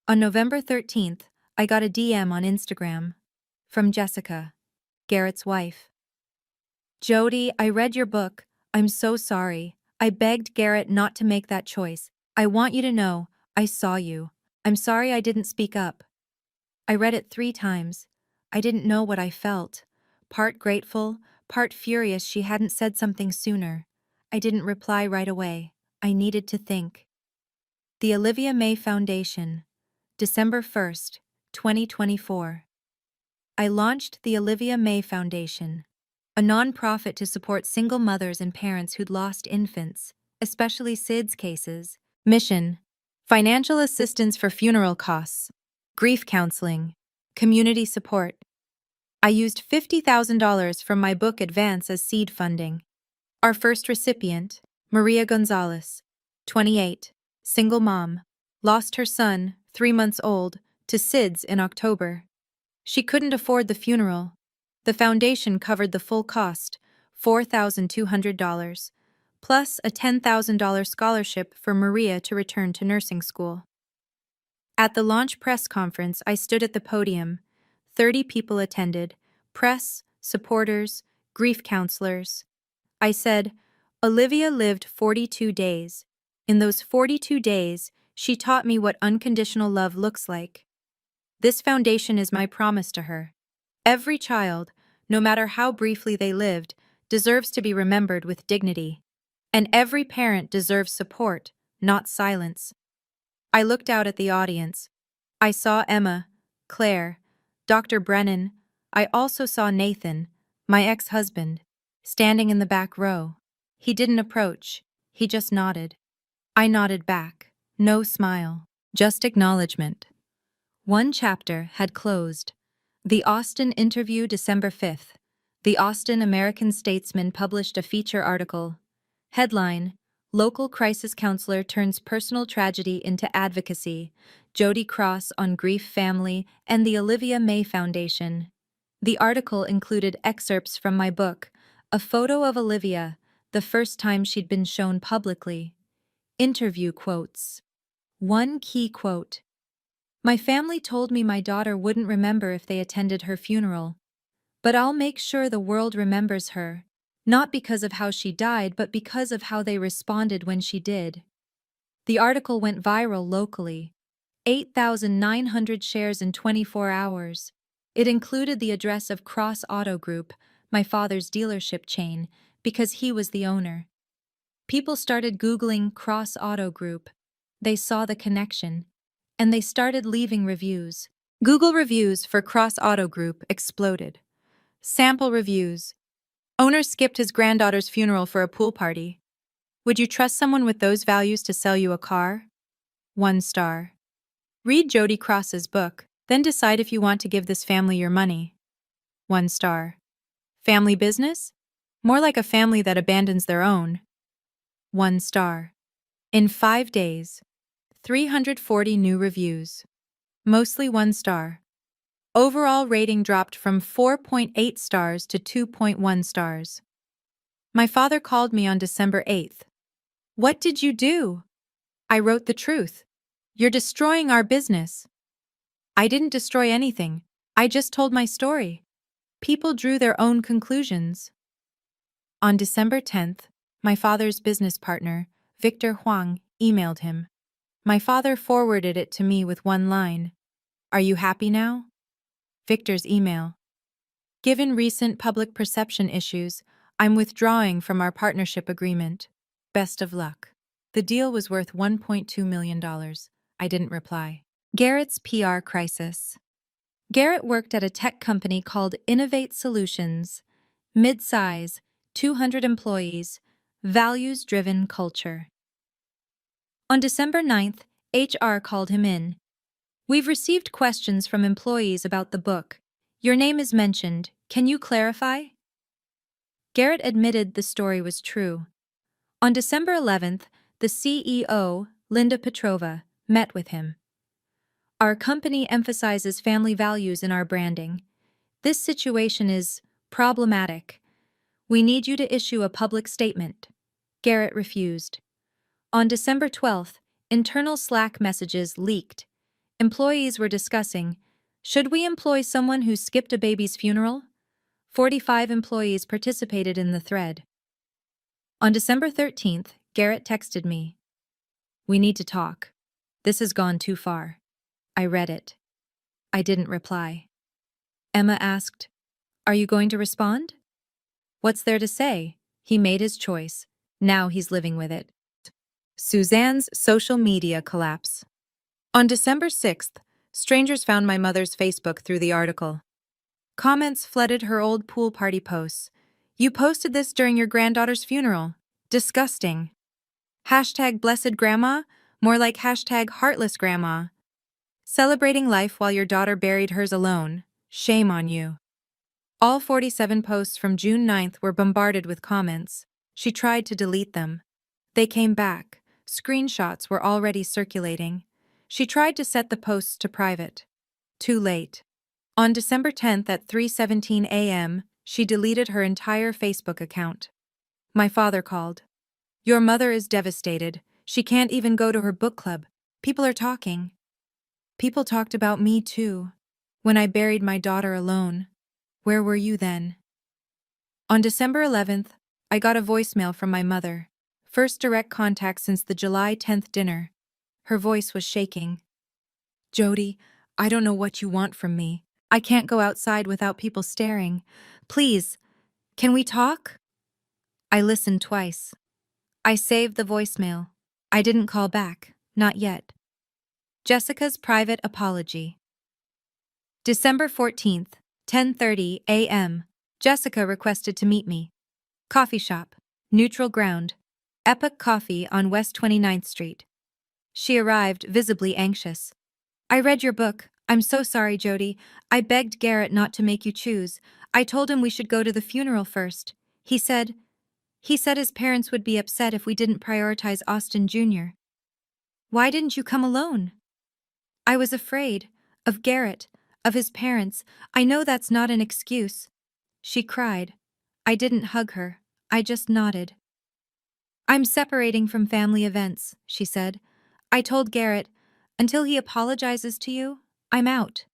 On November 13th, I got a DM on Instagram. From Jessica, Garrett's wife. Jody, I read your book. I'm so sorry. I begged Garrett not to make that choice. I want you to know, I saw you. I'm sorry I didn't speak up. I read it 3 times. I didn't know what I felt. Part grateful, part furious she hadn't said something sooner. I didn't reply right away. I needed to think. The Olivia May Foundation, December 1st, 2024. I launched the Olivia May Foundation, a nonprofit to support single mothers and parents who'd lost infants, especially SIDS cases. Mission: financial assistance for funeral costs, grief counseling, community support. I used $50,000 from my book advance as seed funding. Our first recipient, Maria Gonzalez, 28, single mom, lost her son, 3 months old, to SIDS in October. She couldn't afford the funeral. The foundation covered the full cost, $4,200, plus a $10,000 scholarship for Maria to return to nursing school. At the launch press conference, I stood at the podium. 30 people attended: press, supporters, grief counselors. I said, Olivia lived 42 days. In those 42 days, she taught me what unconditional love looks like. This foundation is my promise to her. Every child, no matter how briefly they lived, deserves to be remembered with dignity. And every parent deserves support, not silence. I looked out at the audience. I saw Emma, Claire, Dr. Brennan. I also saw Nathan, my ex-husband, standing in the back row. He didn't approach. He just nodded. I nodded back. No smile, just acknowledgement. One chapter had closed. The Austin interview, December 5th. The Austin American-Statesman published a feature article. Headline: Local crisis counselor turns personal tragedy into advocacy. Jody Cross on grief family and the Olivia May Foundation. The article included excerpts from my book, a photo of Olivia, the first time she'd been shown publicly. Interview quotes. One key quote. My family told me my daughter wouldn't remember if they attended her funeral. But I'll make sure the world remembers her, not because of how she died, but because of how they responded when she did. The article went viral locally. 8,900 shares in 24 hours. It included the address of Cross Auto Group, my father's dealership chain, because he was the owner. People started Googling Cross Auto Group. They saw the connection. And they started leaving reviews. Google reviews for Cross Auto Group exploded. Sample reviews. Owner skipped his granddaughter's funeral for a pool party. Would you trust someone with those values to sell you a car? 1 star. Read Jody Cross's book, then decide if you want to give this family your money. 1 star. Family business? More like a family that abandons their own. 1 star. In 5 days, 340 new reviews. Mostly 1 star. Overall rating dropped from 4.8 stars to 2.1 stars. My father called me on December 8th. What did you do? I wrote the truth. You're destroying our business. I didn't destroy anything. I just told my story. People drew their own conclusions. On December 10th, my father's business partner, Victor Huang, emailed him. My father forwarded it to me with one line. Are you happy now? Victor's email. Given recent public perception issues, I'm withdrawing from our partnership agreement. Best of luck. The deal was worth $1.2 million. I didn't reply. Garrett's PR crisis. Garrett worked at a tech company called Innovate Solutions, mid-size, 200 employees, values-driven culture. On December 9th, HR called him in. We've received questions from employees about the book. Your name is mentioned. Can you clarify? Garrett admitted the story was true. On December 11th, the CEO, Linda Petrova, met with him. Our company emphasizes family values in our branding. This situation is problematic. We need you to issue a public statement. Garrett refused. On December 12th, internal Slack messages leaked. Employees were discussing, should we employ someone who skipped a baby's funeral? 45 employees participated in the thread. On December 13th, Garrett texted me. We need to talk. This has gone too far. I read it. I didn't reply. Emma asked, are you going to respond? What's there to say? He made his choice. Now he's living with it. Suzanne's social media collapse. On December 6th, strangers found my mother's Facebook through the article. Comments flooded her old pool party posts. You posted this during your granddaughter's funeral. Disgusting. Hashtag blessed grandma, more like hashtag heartless grandma. Celebrating life while your daughter buried hers alone. Shame on you. All 47 posts from June 9th were bombarded with comments. She tried to delete them. They came back. Screenshots were already circulating. She tried to set the posts to private. Too late. On December 10th at 3:17 a.m., she deleted her entire Facebook account. My father called. Your mother is devastated. She can't even go to her book club. People are talking. People talked about me too. When I buried my daughter alone. Where were you then? On December 11th, I got a voicemail from my mother. First direct contact since the July 10th dinner. Her voice was shaking. Jody, I don't know what you want from me. I can't go outside without people staring. Please, can we talk? I listened twice. I saved the voicemail. I didn't call back, not yet. Jessica's private apology. December 14th, 10:30 a.m. Jessica requested to meet me. Coffee shop, neutral ground. Epic Coffee on West 29th Street. She arrived, visibly anxious. I read your book. I'm so sorry, Jody. I begged Garrett not to make you choose. I told him we should go to the funeral first. He said his parents would be upset if we didn't prioritize Austin Jr. Why didn't you come alone? I was afraid. Of Garrett. Of his parents. I know that's not an excuse. She cried. I didn't hug her. I just nodded. I'm separating from family events, she said. I told Garrett, until he apologizes to you, I'm out.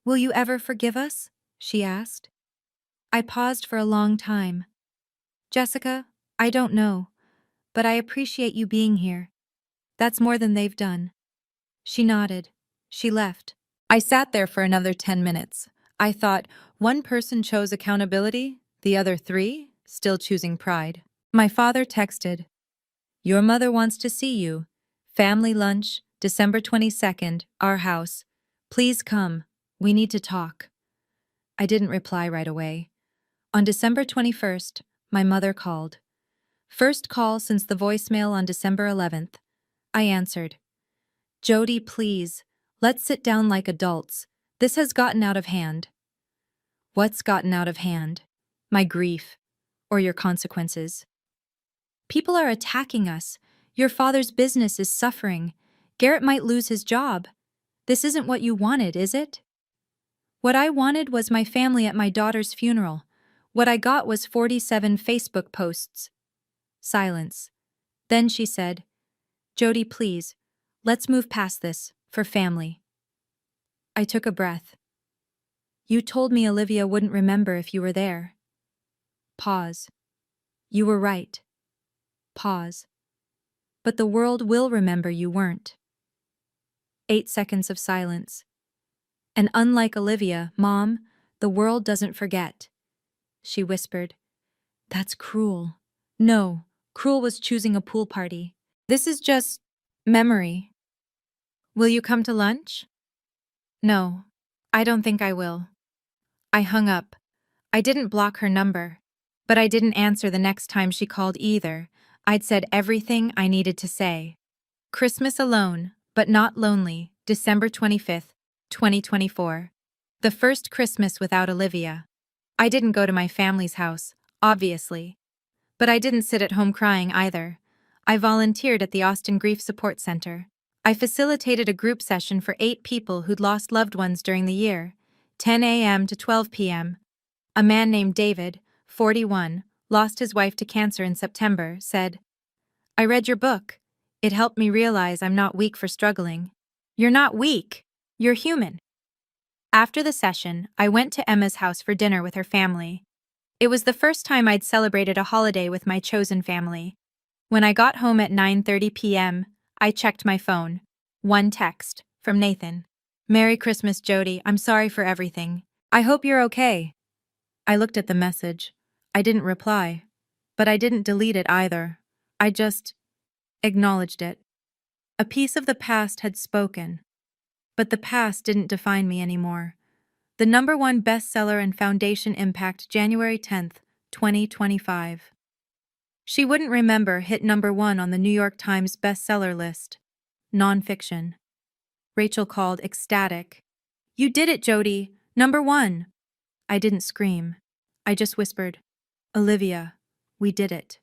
Will you ever forgive us? She asked. I paused for a long time. Jessica, I don't know, but I appreciate you being here. That's more than they've done. She nodded. She left. I sat there for another 10 minutes. I thought, one person chose accountability, the other 3 still choosing pride. My father texted, your mother wants to see you. Family lunch, December 22nd, our house. Please come. We need to talk. I didn't reply right away. On December 21st, my mother called. First call since the voicemail on December 11th. I answered. Jody, please. Let's sit down like adults. This has gotten out of hand. What's gotten out of hand? My grief. Or your consequences. People are attacking us. Your father's business is suffering. Garrett might lose his job. This isn't what you wanted, is it? What I wanted was my family at my daughter's funeral. What I got was 47 Facebook posts. Silence. Then she said, Jody, please, let's move past this, for family. I took a breath. You told me Olivia wouldn't remember if you were there. Pause. You were right. Pause. But the world will remember you weren't. 8 seconds of silence. And unlike Olivia, Mom, the world doesn't forget. She whispered. That's cruel. No, cruel was choosing a pool party. This is just memory. Will you come to lunch? No. I don't think I will. I hung up. I didn't block her number, but I didn't answer the next time she called either. I'd said everything I needed to say. Christmas alone, but not lonely, December 25th, 2024. The first Christmas without Olivia. I didn't go to my family's house, obviously. But I didn't sit at home crying either. I volunteered at the Austin Grief Support Center. I facilitated a group session for 8 people who'd lost loved ones during the year, 10 a.m. to 12 p.m. A man named David, 41, lost his wife to cancer in September, said, "I read your book. It helped me realize I'm not weak for struggling." You're not weak. You're human. After the session, I went to Emma's house for dinner with her family. It was the first time I'd celebrated a holiday with my chosen family. When I got home at 9:30 p.m., I checked my phone. One text, from Nathan. "Merry Christmas, Jody. I'm sorry for everything. I hope you're okay." I looked at the message. I didn't reply. But I didn't delete it either. I just acknowledged it. A piece of the past had spoken. But the past didn't define me anymore. The #1 bestseller and Foundation Impact, January 10th, 2025. She Wouldn't Remember hit #1 on the New York Times bestseller list. Nonfiction. Rachel called, ecstatic. "You did it, Jody! #1! I didn't scream. I just whispered, "Olivia, we did it."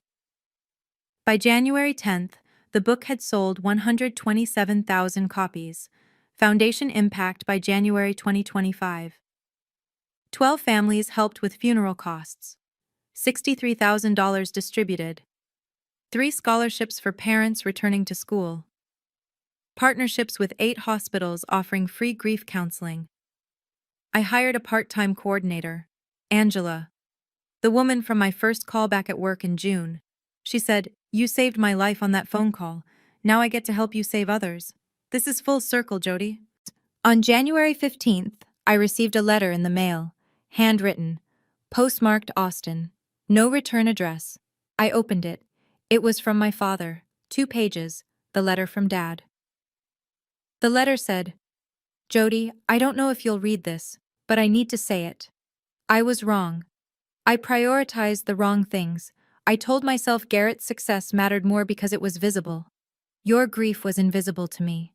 By January 10th, the book had sold 127,000 copies. Foundation Impact by January 2025. 12 families helped with funeral costs. $63,000 distributed. 3 scholarships for parents returning to school. Partnerships with 8 hospitals offering free grief counseling. I hired a part-time coordinator, Angela, the woman from my first call back at work in June. She said, "You saved my life on that phone call. Now I get to help you save others. This is full circle, Jody." On January 15th, I received a letter in the mail, handwritten, postmarked Austin, no return address. I opened it. It was from my father, 2 pages, the letter from Dad. The letter said, "Jody, I don't know if you'll read this, but I need to say it. I was wrong. I prioritized the wrong things. I told myself Garrett's success mattered more because it was visible. Your grief was invisible to me.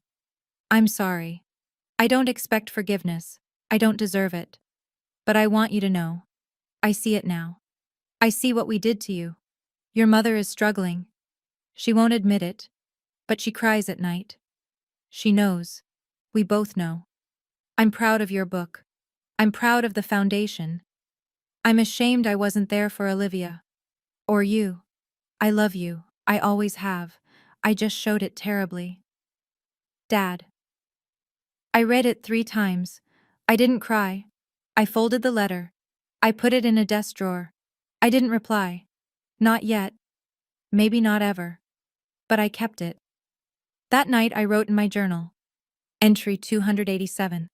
I'm sorry. I don't expect forgiveness. I don't deserve it. But I want you to know. I see it now. I see what we did to you. Your mother is struggling. She won't admit it, but she cries at night. She knows. We both know. I'm proud of your book. I'm proud of the foundation. I'm ashamed I wasn't there for Olivia. Or you. I love you. I always have. I just showed it terribly. Dad." I read it 3 times. I didn't cry. I folded the letter. I put it in a desk drawer. I didn't reply. Not yet. Maybe not ever. But I kept it. That night I wrote in my journal. Entry 287.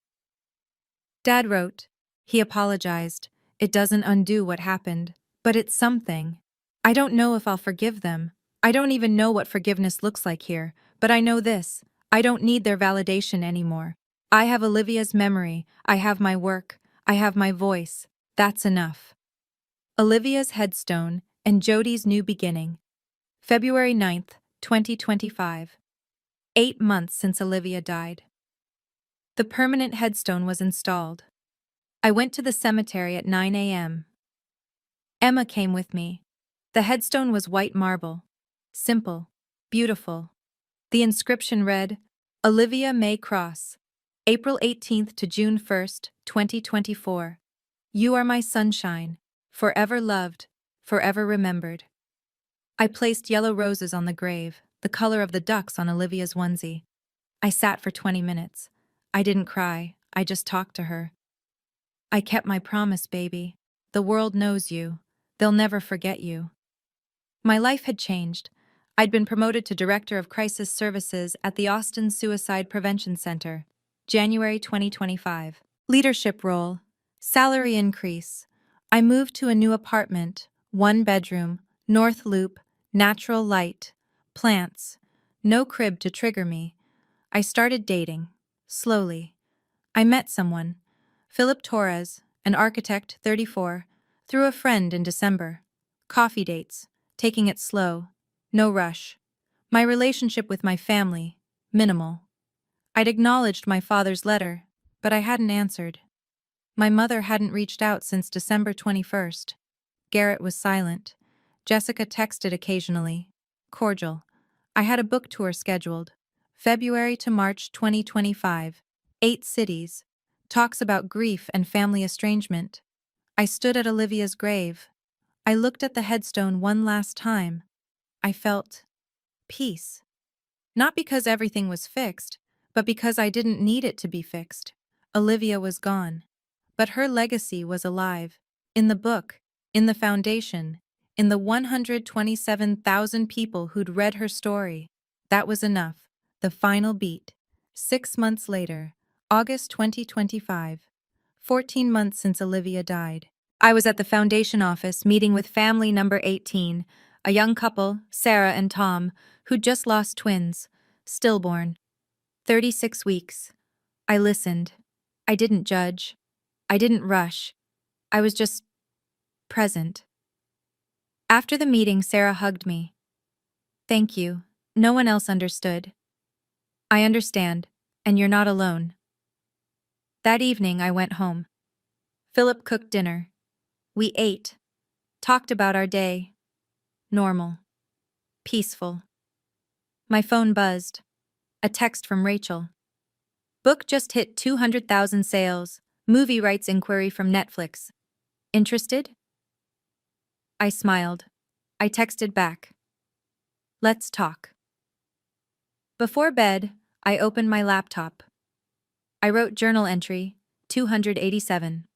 Dad wrote. He apologized. It doesn't undo what happened, but it's something. I don't know if I'll forgive them. I don't even know what forgiveness looks like here, but I know this. I don't need their validation anymore. I have Olivia's memory. I have my work. I have my voice. That's enough. Olivia's headstone and Jody's new beginning. February 9th, 2025. 8 months since Olivia died. The permanent headstone was installed. I went to the cemetery at 9 a.m. Emma came with me. The headstone was white marble. Simple. Beautiful. The inscription read, Olivia May Cross, April 18th to June 1st, 2024. You are my sunshine, forever loved, forever remembered. I placed yellow roses on the grave, the color of the ducks on Olivia's onesie. I sat for 20 minutes. I didn't cry, I just talked to her. I kept my promise, baby. The world knows you. They'll never forget you. My life had changed. I'd been promoted to Director of Crisis Services at the Austin Suicide Prevention Center, January 2025. Leadership role. Salary increase. I moved to a new apartment, 1 bedroom, North Loop, natural light, plants, no crib to trigger me. I started dating. Slowly. I met someone. Philip Torres, an architect, 34, through a friend in December. Coffee dates, taking it slow, no rush. My relationship with my family, minimal. I'd acknowledged my father's letter, but I hadn't answered. My mother hadn't reached out since December 21st. Garrett was silent. Jessica texted occasionally. Cordial. I had a book tour scheduled. February to March 2025. 8 cities. Talks about grief and family estrangement. I stood at Olivia's grave. I looked at the headstone one last time. I felt peace. Not because everything was fixed, but because I didn't need it to be fixed. Olivia was gone. But her legacy was alive. In the book, in the foundation, in the 127,000 people who'd read her story. That was enough. The final beat. 6 months later, August 2025. 14 months since Olivia died. I was at the foundation office meeting with family number 18, a young couple, Sarah and Tom, who'd just lost twins, stillborn. 36 weeks. I listened. I didn't judge. I didn't rush. I was just present. After the meeting, Sarah hugged me. Thank you. No one else understood. I understand, and you're not alone. That evening, I went home. Philip cooked dinner. We ate, talked about our day. Normal. Peaceful. My phone buzzed. A text from Rachel. Book just hit 200,000 sales. Movie rights inquiry from Netflix. Interested? I smiled. I texted back. Let's talk. Before bed, I opened my laptop. I wrote journal entry, 287.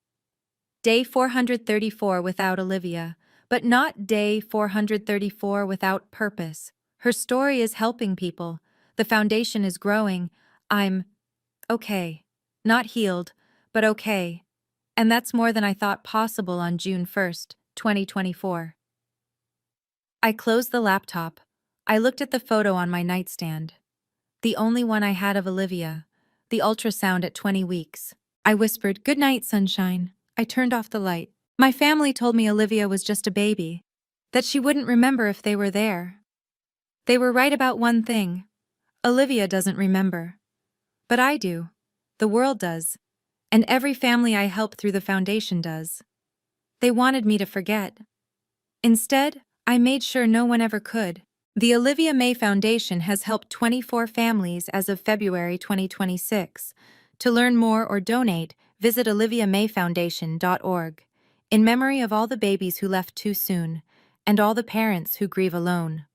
Day 434 without Olivia, but not day 434 without purpose. Her story is helping people. The foundation is growing. I'm okay. Not healed, but okay. And that's more than I thought possible on June 1st, 2024. I closed the laptop. I looked at the photo on my nightstand. The only one I had of Olivia. The ultrasound at 20 weeks. I whispered, "Good night, sunshine." I turned off the light. My family told me Olivia was just a baby. That she wouldn't remember if they were there. They were right about one thing. Olivia doesn't remember. But I do. The world does. And every family I help through the foundation does. They wanted me to forget. Instead, I made sure no one ever could. The Olivia May Foundation has helped 24 families as of February 2026. To learn more or donate, visit oliviamayfoundation.org. In memory of all the babies who left too soon, and all the parents who grieve alone.